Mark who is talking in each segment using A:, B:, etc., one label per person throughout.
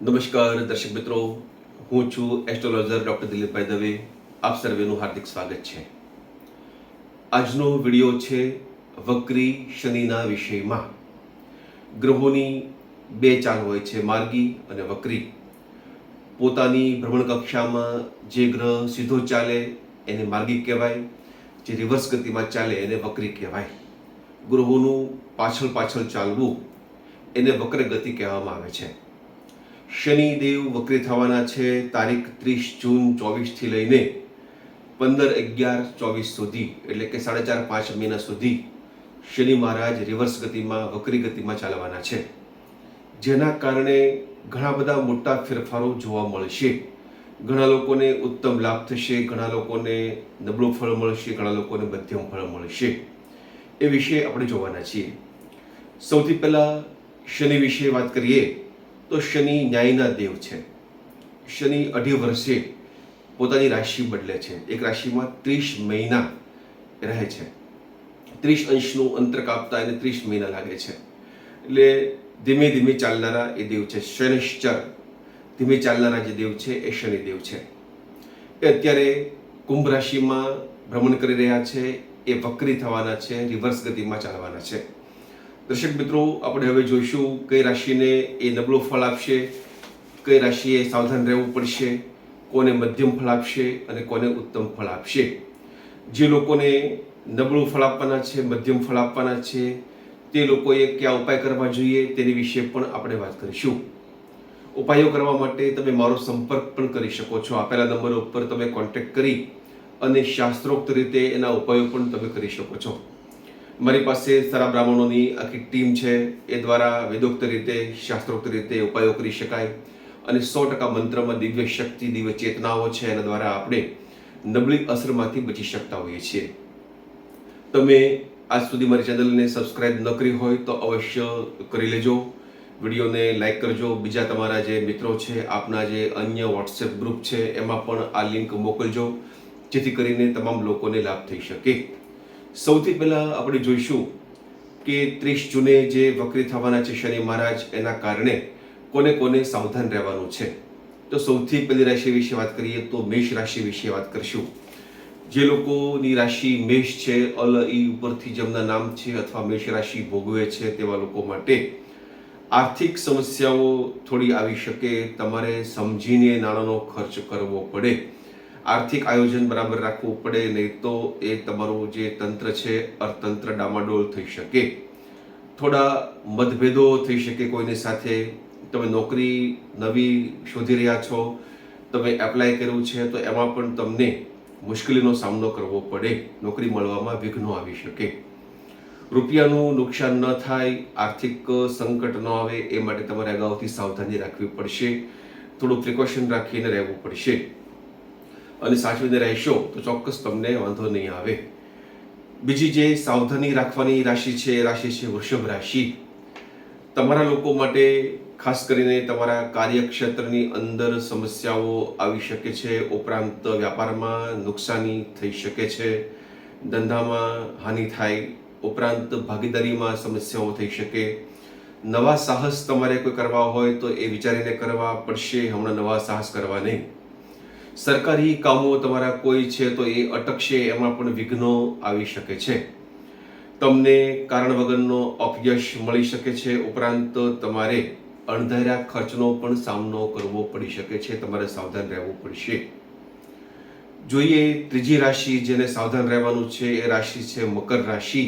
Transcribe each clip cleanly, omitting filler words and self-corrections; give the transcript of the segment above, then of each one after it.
A: નમસ્કાર દર્શક મિત્રો, હું છું એસ્ટ્રોલોજર ડૉક્ટર દિલીપભાઈ દવે. આપ સર્વેનું હાર્દિક સ્વાગત છે. આજનો વિડીયો છે વક્રી શનિના વિષયમાં. ગ્રહોની બે ચાલ હોય છે, માર્ગી અને વક્રી. પોતાની ભ્રમણ કક્ષામાં જે ગ્રહ સીધો ચાલે એને માર્ગી કહેવાય, જે રિવર્સ ગતિમાં ચાલે એને વક્રી કહેવાય. ગ્રહોનું પાછળ પાછળ ચાલવું એને વક્ર ગતિ કહેવામાં આવે છે. શનિદેવ વક્રી થવાના છે તારીખ 30 જૂન 24થી લઈને 15/11/24 સુધી, એટલે કે 4.5 મહિના સુધી શનિ મહારાજ રિવર્સ ગતિમાં વક્રી ગતિમાં ચાલવાના છે, જેના કારણે ઘણા બધા મોટા ફેરફારો જોવા મળશે. ઘણા લોકોને ઉત્તમ લાભ થશે, ઘણા લોકોને નબળું ફળ મળશે, ઘણા લોકોને મધ્યમ ફળ મળશે. એ વિશે આપણે જોવાના છીએ. સૌથી પહેલા શનિ વિશે વાત કરીએ તો શનિ ન્યાયના દેવ છે. શનિ 2.5 વર્ષે પોતાની રાશિ બદલે છે. એક રાશિમાં 30 મહિના રહે છે. 30 અંશનું અંતર કાપતા એને 30 મહિના લાગે છે. એટલે ધીમે ધીમે ચાલનારા એ દેવ છે. શનિશ્ચર, ધીમે ચાલનારા જે દેવ છે એ શનિદેવ છે. એ અત્યારે કુંભ રાશિમાં ભ્રમણ કરી રહ્યા છે. એ વક્રી થવાના છે, રિવર્સ ગતિમાં ચાલવાના છે. દર્શક મિત્રો, આપણે હવે જોઈશું કઈ રાશિને એ નબળું ફળ આપશે, કઈ રાશિએ સાવધાન રહેવું પડશે, કોને મધ્યમ ફળ આપશે અને કોને ઉત્તમ ફળ આપશે. જે લોકોને નબળું ફળ આપવાના છે, મધ્યમ ફળ આપવાના છે, તે લોકોએ કયા ઉપાય કરવા જોઈએ તેની વિશે પણ આપણે વાત કરીશું. ઉપાયો કરવા માટે તમે મારો સંપર્ક પણ કરી શકો છો. આપેલા નંબર ઉપર તમે કોન્ટેક્ટ કરી અને શાસ્ત્રોક્ત રીતે એના ઉપાયો પણ તમે કરી શકો છો. મારી પાસે સારા બ્રાહ્મણોની આખી ટીમ છે. એ દ્વારા વેદોક્ત રીતે, શાસ્ત્રોક્ત રીતે ઉપાયો કરી શકાય અને 100% મંત્રમાં દિવ્ય શક્તિ, દિવ્ય ચેતનાઓ છે, એના દ્વારા આપણે નબળી અસરમાંથી બચી શકતા હોઈએ છીએ. તમે આજ સુધી મારી ચેનલને સબસ્ક્રાઇબ ન કરી હોય તો અવશ્ય કરી લેજો. વિડીયોને લાઈક કરજો. બીજા તમારા જે મિત્રો છે, આપના જે અન્ય વોટ્સએપ ગ્રુપ છે, એમાં પણ આ લિંક મોકલજો, જેથી કરીને તમામ લોકોને લાભ થઈ શકે. સૌથી પહેલા આપણે જોઈશું કે 30 જૂને જે વક્રી થવાના છે શનિ મહારાજ, એના કારણે કોને કોને સાવધાન રહેવાનું છે. તો સૌથી પહેલી રાશિ વિશે વાત કરીએ તો મેષ રાશિ વિશે વાત કરીશું. જે લોકોની રાશિ મેષ છે, અલ ઈ ઉપરથી જેમના નામ છે અથવા મેષ રાશિ ભોગવે છે તેવા લોકો માટે આર્થિક સમસ્યાઓ થોડી આવી શકે. તમારે સમજીને નાણાંનો ખર્ચ કરવો પડે. આર્થિક આયોજન બરાબર રાખવું પડે, નહીં તો એ તમારું જે તંત્ર છે, અર્થતંત્ર ડામાડોળ થઈ શકે. થોડા મતભેદો થઈ શકે કોઈની સાથે. તમે નોકરી નવી શોધી રહ્યા છો, તમે એપ્લાય કર્યું છે, તો એમાં પણ તમને મુશ્કેલીનો સામનો કરવો પડે. નોકરી મળવામાં વિઘ્નો આવી શકે. રૂપિયાનું નુકસાન ન થાય, આર્થિક સંકટ ન આવે, એ માટે તમારે અગાઉથી સાવધાની રાખવી પડશે. થોડું પ્રિકોશન રાખીને રહેવું પડશે અને સાચવીને રહેશો તો ચોક્કસ તમને વાંધો નહીં આવે. બીજી જે સાવધાની રાખવાની રાશિ છે એ રાશિ છે વૃષભ રાશિ. તમારા લોકો માટે ખાસ કરીને તમારા કાર્યક્ષેત્રની અંદર સમસ્યાઓ આવી શકે છે. ઉપરાંત વ્યાપારમાં નુકસાની થઈ શકે છે, ધંધામાં હાનિ થાય, ઉપરાંત ભાગીદારીમાં સમસ્યાઓ થઈ શકે. નવા સાહસ તમારે કોઈ કરવા હોય તો એ વિચારીને કરવા પડશે. હમણાં નવા સાહસ કરવા નહીં. સરકારી કામો તમારા કોઈ છે તો એ અટકશે, એમાં પણ વિઘ્નો આવી શકે છે. તમને કારણ વગરનો અપયશ મળી શકે છે. ઉપરાંત તમારે અણધાર્યા ખર્ચનો પણ સામનો કરવો પડી શકે છે. તમારે સાવધાન રહેવું પડશે. જોઈએ ત્રીજી રાશિ જેને સાવધાન રહેવાનું છે એ રાશિ છે મકર રાશિ.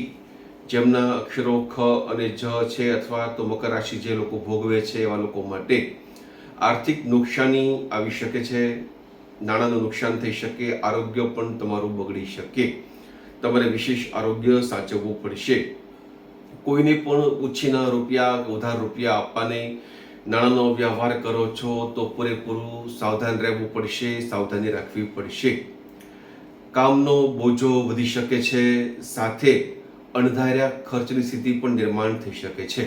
A: જેમના અક્ષરો ખ અને જ છે, અથવા તો મકર રાશિ જે લોકો ભોગવે છે એવા લોકો માટે આર્થિક નુકસાની આવી શકે છે. નાણાંનું નુકસાન થઈ શકે. આરોગ્ય પણ તમારું બગડી શકે. તમારે વિશેષ આરોગ્ય સાચવવું પડશે. કોઈને પણ ઉછીના રૂપિયા, ઉધાર રૂપિયા આપવાને નાણાંનો વ્યવહાર કરો છો તો પૂરેપૂરું સાવધાન રહેવું પડશે, સાવધાની રાખવી પડશે. કામનો બોજો વધી શકે છે, સાથે અણધાર્યા ખર્ચની સ્થિતિ પણ નિર્માણ થઈ શકે છે.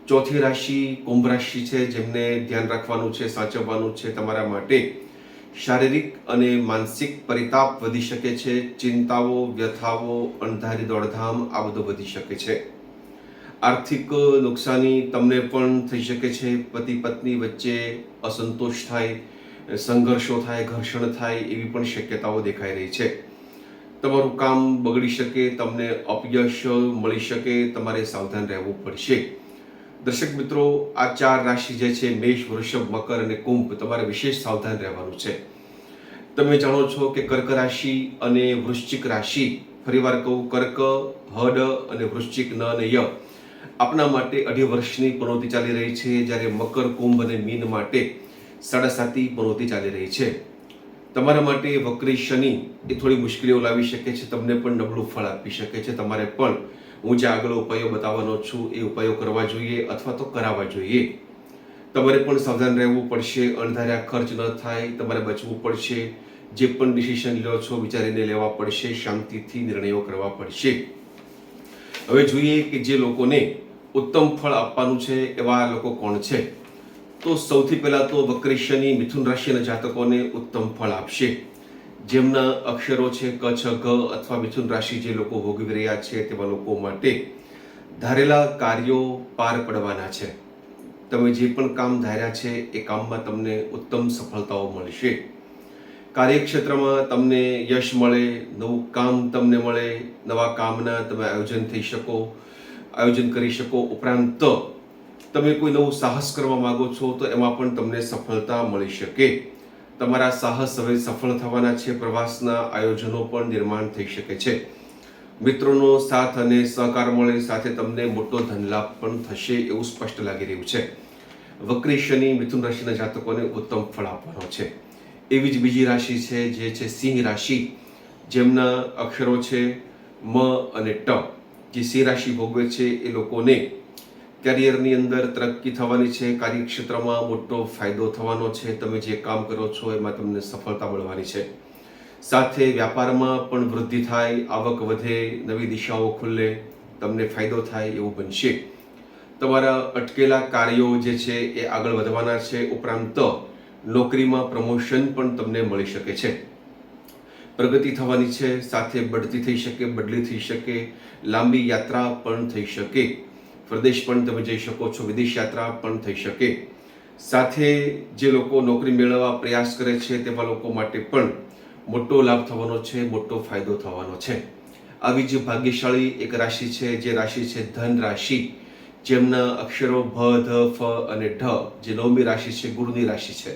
A: ચોથી રાશિ કુંભ રાશિ છે, જેમને ધ્યાન રાખવાનું છે, સાચવવાનું છે. તમારા માટે શારીરિક અને માનસિક પરિતાપ વધી શકે છે. ચિંતાઓ, વ્યથાઓ, અણધારી દોડધામ આ બધું વધી શકે છે. આર્થિક નુકસાની તમને પણ થઈ શકે છે. પતિ પત્ની વચ્ચે અસંતોષ થાય, સંઘર્ષો થાય, ઘર્ષણ થાય એવી પણ શક્યતાઓ દેખાઈ રહી છે. તમારું કામ બગડી શકે, તમને અપયશ મળી શકે, તમારે સાવધાન રહેવું પડશે. દર્શક મિત્રો, આ 4 રાશિ જે છે મેષ, વૃષભ, મકર અને કુંભ, તમારે વિશેષ સાવધાન રહેવાનું છે. તમે જાણો છો કે કર્ક રાશિ અને વૃશ્ચિક રાશિ, ફરીવાર કહું, કર્ક, હડ અને વૃશ્ચિક, ન અને ય, આપના માટે 2.5 વર્ષની પનોતી ચાલી રહી છે, જ્યારે મકર, કુંભ અને મીન માટે 7.5 પનોતી ચાલી રહી છે. તમારા માટે વક્રી શનિ એ થોડી મુશ્કેલીઓ લાવી શકે છે, તમને પણ નબળું ફળ આપી શકે છે. તમારે પણ હું જે આગળ ઉપાયો બતાવવાનો છું એ ઉપાયો કરવા જોઈએ અથવા તો કરાવવા જોઈએ. તમારે પણ સાવધાન રહેવું પડશે, અણધાર્યા ખર્ચ ન થાય, તમારે બચવું પડશે. જે પણ ડિસિઝન લો છો વિચારીને લેવા પડશે, શાંતિથી નિર્ણયો કરવા પડશે. હવે જોઈએ કે જે લોકોને ઉત્તમ ફળ આપવાનું છે એવા લોકો કોણ છે. તો સૌથી પહેલા તો વક્રી શનિ મિથુન રાશિના જાતકોને ઉત્તમ ફળ આપશે. જેમના અક્ષરો છે ક, છ, ગ અથવા મિથુન રાશિ જે લોકો ભોગવી રહ્યા છે તેવા લોકો માટે ધારેલા કાર્યો પાર પડવાના છે. તમે જે પણ કામ ધાર્યા છે એ કામમાં તમને ઉત્તમ સફળતાઓ મળશે. કાર્યક્ષેત્રમાં તમને યશ મળે, નવું કામ તમને મળે, નવા કામના તમે આયોજન કરી શકો. ઉપરાંત તમે કોઈ નવું સાહસ કરવા માંગો છો તો એમાં પણ તમને સફળતા મળી શકે. તમારા સાહસ હવે સફળ થવાના છે. પ્રવાસના આયોજનો પણ નિર્માણ થઈ શકે છે. મિત્રોનો સાથ અને સહકાર મળે, સાથે તમને મોટો ધનલાભ પણ થશે એવું સ્પષ્ટ લાગી રહ્યું છે. વક્રી શનિ મિથુન રાશિના જાતકોને ઉત્તમ ફળ આપવાનો છે. એવી જ બીજી રાશિ છે જે છે સિંહ રાશિ, જેમના અક્ષરો છે મ અને ટ. જે સિંહ રાશિ ભોગવે છે એ લોકોને કરિયરની અંદર તરક્કી થવાની છે, કાર્યક્ષેત્રમાં મોટો ફાયદો થવાનો છે. તમે જે કામ કરો છો એમાં તમને સફળતા મળવાની છે. સાથે વ્યાપારમાં પણ વૃદ્ધિ થાય, આવક વધે, નવી દિશાઓ ખુલે, તમને ફાયદો થાય એવું બનશે. તમારા અટકેલા કાર્યો જે છે એ આગળ વધવાના છે. ઉપરાંત નોકરીમાં પ્રમોશન પણ તમને મળી શકે છે. પ્રગતિ થવાની છે, સાથે બઢતી થઈ શકે, બદલી થઈ શકે, લાંબી યાત્રા પણ થઈ શકે, પ્રદેશ પણ તમે જઈ શકો છો, વિદેશ યાત્રા પણ થઈ શકે. સાથે જે લોકો નોકરી મેળવવા પ્રયાસ કરે છે તેવા લોકો માટે પણ મોટો લાભ થવાનો છે, મોટો ફાયદો થવાનો છે. આવી જ ભાગ્યશાળી એક રાશિ છે જે રાશિ છે ધન રાશિ, જેમના અક્ષરો ભ, ધ, ફ અને ઢ. જે 9મી રાશિ છે ગુરુની રાશિ છે.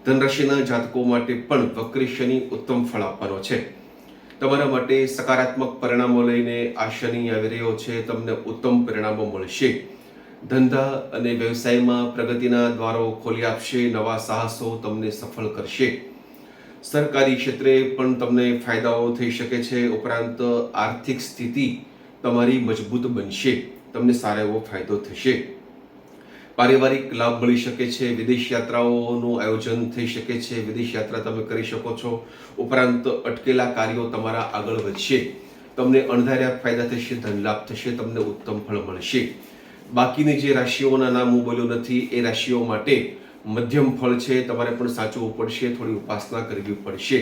A: ધન રાશિના જાતકો માટે પણ વક્રી શનિ ઉત્તમ ફળ આપવાનો છે. તમારા માટે સકારાત્મક પરિણામો લઈને આ શનિ આવી રહ્યો છે. તમને ઉત્તમ પરિણામો મળશે. ધંધા અને વ્યવસાયમાં પ્રગતિના દ્વારો ખોલી આપશે. નવા સાહસો તમને સફળ કરશે. સરકારી ક્ષેત્રે પણ તમને ફાયદાઓ થઈ શકે છે. ઉપરાંત આર્થિક સ્થિતિ તમારી મજબૂત બનશે, તમને સારો એવો ફાયદો થશે. પારિવારિક લાભ મળી શકે છે. વિદેશ યાત્રાઓનું આયોજન થઈ શકે છે. વિદેશ યાત્રા તમે કરી શકો છો. ઉપરાંત અટકેલા કાર્યો તમારા આગળ વધશે. તમને અણધાર્યા ફાયદા થશે, ધન લાભ થશે, તમને ઉત્તમ ફળ મળશે. બાકીની જે રાશિઓના નામ હું બોલ્યો નથી એ રાશિઓ માટે મધ્યમ ફળ છે. તમારે પણ સાચવવું પડશે, થોડી ઉપાસના કરવી પડશે.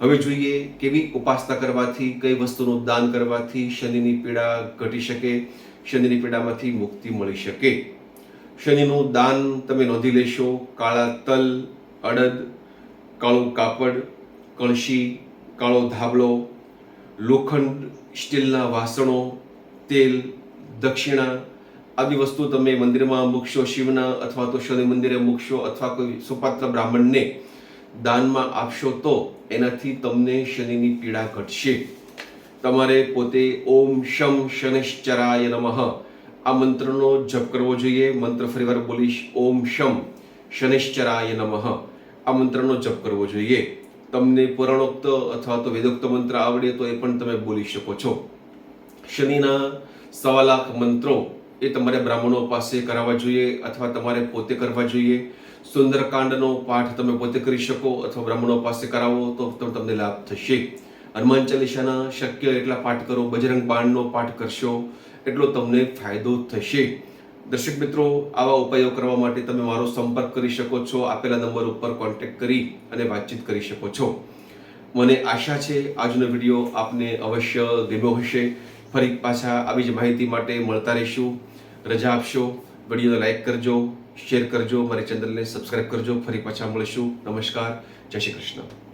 A: હવે જોઈએ કેવી ઉપાસના કરવાથી, કઈ વસ્તુનું દાન કરવાથી શનિની પીડા ઘટી શકે, શનિની પીડામાંથી મુક્તિ મળી શકે. શનિનું દાન તમે નોંધી લેશો. કાળા તલ, અડદ, કાળું કાપડ, કળશી, કાળો ધાબળો, લોખંડ, સ્ટીલના વાસણો, તેલ, દક્ષિણા, આવી વસ્તુ તમે મંદિરમાં મૂકશો, શિવના અથવા તો શનિ મંદિરે મૂકશો અથવા કોઈ સુપાત્ર બ્રાહ્મણને દાનમાં આપશો તો એનાથી તમને શનિની પીડા ઘટશે. તમારે પોતે ઓમ શમ શનૈશ્ચરાય નમઃ આ મંત્રનો જપ કરવો જોઈએ. મંત્ર ફરીવાર બોલીશ, ઓમ શમ શનૈશ્ચરાય નમઃ. આ મંત્રનો જપ કરવો જોઈએ. તમને પુરાણોક્ત અથવા તો વેદોક્ત મંત્ર આવડે તો એ પણ તમે બોલી શકો છો. શનિના 1.25 લાખ મંત્રો એ તમારે બ્રાહ્મણો પાસે કરાવવા જોઈએ અથવા તમારે પોતે કરવા જોઈએ. સુંદરકાંડનો પાઠ તમે પોતે કરી શકો અથવા બ્રાહ્મણો પાસે કરાવો તો તમને લાભ થશે. હનુમાન ચાલીસાના શક્ય એટલા પાઠ કરો, બજરંગ બાણનો પાઠ કરશો એટલો તમને ફાયદો થશે. દર્શક મિત્રો, આવા ઉપાયો કરવા માટે તમે મારો સંપર્ક કરી શકો છો. આપેલા નંબર ઉપર કોન્ટેક્ટ કરી અને વાતચીત કરી શકો છો. મને આશા છે આજનો વિડીયો આપને અવશ્ય ગમ્યો હશે. ફરી પાછા આવી જ માહિતી માટે મળતા રહીશું. રજા આપશો. વિડીયોને લાઈક કરજો, શેર કરજો, મારી ચેનલને સબસ્ક્રાઈબ કરજો. ફરી પાછા મળીશું. નમસ્કાર. જય શ્રી કૃષ્ણ.